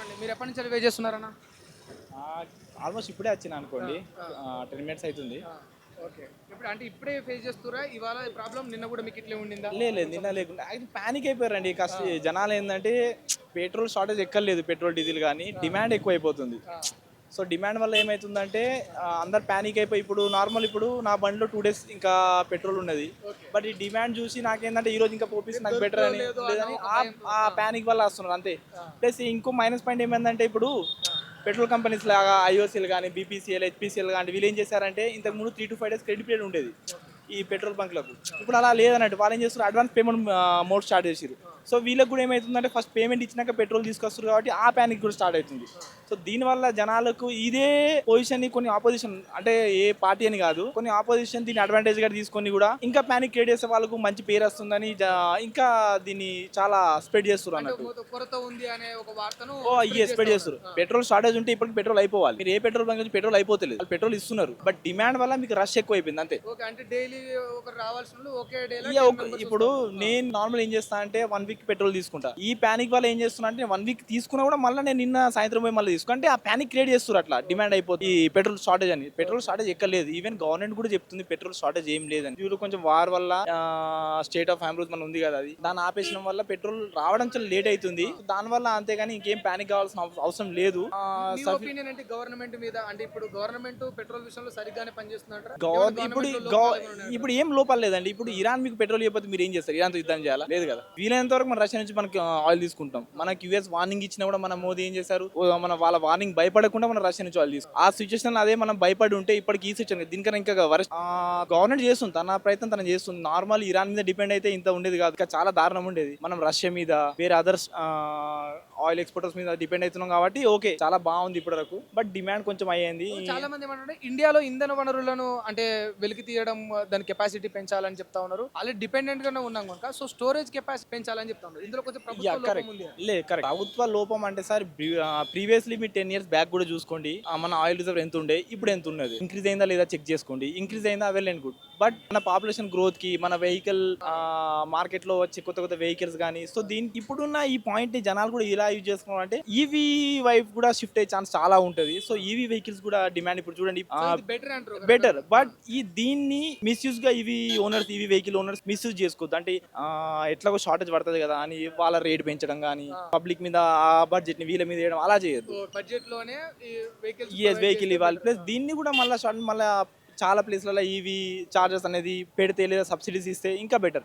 చెప్పండి. మీరు ఎప్పటి నుంచి వెయిట్ చేస్తున్నారన్న? ఆల్మోస్ట్ ఇప్పుడే వచ్చిన అనుకోండి. ఆ, 10 మినిట్స్ అవుతుంది. ఆ, ఓకే. ఇప్పుడు అంటే ఇప్పుడే ఫేస్ చేస్తురా ఇవాళ ప్రాబ్లం? నిన్న కూడా మీకు ఇట్లే ఉండిందా? లేదు నిన్న లేకుండా అయితే పానిక్ అయిపోయారండి. ఆ, జనాలు ఏంటంటే పెట్రోల్ షార్టేజ్ ఎక్కర్లేదు, పెట్రోల్ డీజిల్ కానీ డిమాండ్ ఎక్కువ అయిపోతుంది. ఆ, సో డిమాండ్ వల్ల ఏమవుతుందంటే అందరు పానిక్ అయిపోయి ఇప్పుడు నార్మల్ ఇప్పుడు నా బండిలో 2 డేస్ ఇంకా పెట్రోల్ ఉన్నది. ఓకే. బట్ ఈ డిమాండ్ చూసి నాకేంటంటే ఈ రోజు ఇంకా పోపిస్తే నాకు బెటర్ దొరుకుతుందో అని లేదో అన్న లేదని ఒక ఆ భయంతో. ఆ పానిక్ వల్ల వస్తున్నారు అంతే. ఆ, ప్లస్ ఇంకో మైనస్ పాయింట్ ఏమైందంటే ఇప్పుడు పెట్రోల్ కంపెనీస్ లాగా ఐఓసీఎల్ కానీ బీపీసీఎల్ హెచ్పీసీఎల్ కానీ వీళ్ళు ఏం చేశారంటే ఇంతకు ముందు 3 to 5 days క్రెడిట్ పీరియడ్ ఉండేది ఈ పెట్రోల్ బంక్లకు. ఇప్పుడు అలా లేదన్నట్టు వాళ్ళు ఏం చేస్తారు, అడ్వాన్స్ పేమెంట్ మోడ్ స్టార్ట్ చేసారు. సో వీళ్ళకి కూడా ఏమవుతుందంటే ఫస్ట్ పేమెంట్ ఇచ్చినాక పెట్రోల్ తీసుకొస్తారు కాబట్టి ఆ ప్యానిక్ కూడా స్టార్ట్ అవుతుంది. సో దీనివల్ల జనాలకు ఇదే పొజిషన్ కొన్ని ఆపోజిషన్ అంటే ఏ పార్టీ అని కాదు, కొన్ని ఆపోజిషన్ దీన్ని అడ్వాంటేజ్ గా తీసుకొని కూడా ఇంకా ప్యానిక్ క్రియేట్ చేసే వాళ్ళకు మంచి పేరు వస్తుందని ఇంకా దీన్ని చాలా స్ప్రెడ్ చేస్తారు అంటే అన్నట్టు. కొరత ఉంది అనే ఒక వార్తను ఓ spread స్ప్రెడ్ చేస్తా చేస్తారు. ఉన్నారు. ఆ, పెట్రోల్ షార్టేజ్ ఉంటే ఇప్పటికి పెట్రోల్ అయిపోవాలి. మీరు ఏ పెట్రోల్ బంక్ నుంచి పెట్రోల్ అయిపోతలేదు, వాళ్ళు పెట్రోల్ ఇస్తున్నారు. బట్ డిమాండ్ వల్ల మీకు రష్ ఎక్కువ అయిపోయింది అంతే. ఓకే. అంటే డైలీ ఒకరు రావాల్సిన వాళ్ళు ఒకే డేలో ఇక 10 మెంబర్స్ ఇప్పుడు వస్తారు. నేను నార్మల్ ఏం చేస్తా అంటే 1 వీక్ పెట్రోల్ తీసుకుంటా. ఈ పానిక్ వల్ల ఏం చేస్తున్నా అంటే 1 వీక్ తీసుకున్నా కూడా మళ్ళీ నేను నిన్న సాయంత్రం పోయి మళ్ళీ తీసుకుంటే ఆ పానిక్ క్రియేట్ చేస్తారు. అట్లా డిమాండ్ అయిపోతుంది ఈ పెట్రోల్ షార్టేజ్ అని. పెట్రోల్ షార్టేజ్ ఎక్కలేదు. ఈవెన్ గవర్నమెంట్ కూడా చెప్తుంది పెట్రోల్ షార్టేజ్ ఏం లేదని. వీళ్ళు కొంచెం వార్ వల్ల స్టేట్ ఆఫ్ హైమ్రూజ్ మన ఉంది కదా, అది దాన్ని ఆపేసిన వల్ల పెట్రోల్ రావడం చాలా లేట్ అవుతుంది. దాని వల్ల అంతేగాని ఇంకేం పానిక్ కావాల్సిన అవసరం లేదు. మీ ఒపీనియన్ ఏంటి గవర్నమెంట్ మీద? అంటే ఇప్పుడు గవర్నమెంట్ పెట్రోల్ విషయంలో సరిగ్గానే పనిచేస్తుందంటారా? ఇప్పుడు ఏం లోపాలు లేదండి. ఇప్పుడు ఇరాన్ మీకు పెట్రోల్ ఇవ్వకపోతే మీరు ఏం చేస్తారు? ఇరాన్తో యుద్ధం చేయాలా? లేదు కదా. వీలైనంత వరకు మన రష్యా నుంచి మనకి ఆయిల్ తీసుకుంటాం. మనకి యుఎస్ వార్నింగ్ ఇచ్చినా కూడా మన మోదీ ఏం చేశారు, మన వాళ్ళ వార్నింగ్ భయపడకుండా మన రష్యా నుంచి ఆయిల్ తీసుకుంటాం. ఆ సిచ్యువేషన్ అదే మనం భయపడి ఉంటే ఇప్పటికి ఈ సిచ్యువేషన్ దీనికన్నా ఇంకా గవర్నమెంట్ చేస్తుంది తన ప్రయత్నం తను చేస్తుంది. నార్మల్ ఇరాన్ మీద డిపెండ్ అయితే ఇంత ఉండేది కాదు, ఇంకా చాలా దారుణం ఉండేది. మనం రష్యా మీద వేరే అదర్స్ ఆయిల్ ఎక్స్పోర్టర్స్ మీద డిపెండ్ అవుతున్నాం కాబట్టి ఓకే చాలా బాగుంది ఇప్పటి వరకు. బట్ డిమాండ్ కొంచెం అయ్యింది. చాలా మంది ఏమంటే ఇండియాలో ఇంధన వనరులను అంటే వెలికి తీయడం, దాని కెపాసిటీ పెంచాలని చెప్తా ఉన్నారు. అలా డిపెండెంట్ గానే ఉన్నాం కనుక సో స్టోరేజ్ కెపాసిటీ పెంచాలని చెప్తా ఉన్నారు. ఇందులో కొంచెం ప్రభుత్వ లోపం ఉంది. కరెక్ట్. ప్రభుత్వ లోపం అంటే సార్ ప్రీవియస్లీ మీరు 10 years బ్యాక్ కూడా చూసుకోండి. మన ఆయిల్ రిజర్వ్ ఎంత ఉండే ఇప్పుడు ఎంత ఉన్నది, ఇంక్రీజ్ అయిందా లేదా చెక్ చేసుకోండి. ఇంక్రీజ్ అయిందా వెల్ అండ్ గుడ్. బట్ మన పాపులేషన్ గ్రోత్ కి మన వెహికల్ మార్కెట్ లో వచ్చే కొత్త కొత్త వెహికల్స్ కానీ సో దీనికి ఇప్పుడున్న ఈ పాయింట్ ని జనాలు కూడా ఇలా యూజ్ చేసుకోవాలంటే ఈవీ వైపు కూడా షిఫ్ట్ అయ్యే ఛాన్స్ చాలా ఉంటది. సో ఈవీ వెహికల్స్ కూడా డిమాండ్ ఇప్పుడు చూడండి బెటర్ అంటారు. బెటర్. బట్ దీన్ని మిస్యూజ్ గా EV owners EV vehicle owners misuse చేసుకోవద్దు. అంటే ఎట్లాగో షార్టేజ్ పడుతుంది కదా అని వాళ్ళ రేట్ పెంచడం కానీ పబ్లిక్ మీద ఆ బడ్జెట్ ని వీళ్ళ మీద వేయడం అలా చేయొద్దు. బడ్జెట్ లోనే వెహికల్ ఇవ్వాలి. ప్లస్ దీన్ని కూడా మళ్ళీ చాలా ప్లేస్లలో ఈవీ చార్జెస్ అనేది పెడితే లేదా సబ్సిడీస్ ఇస్తే ఇంకా బెటర్.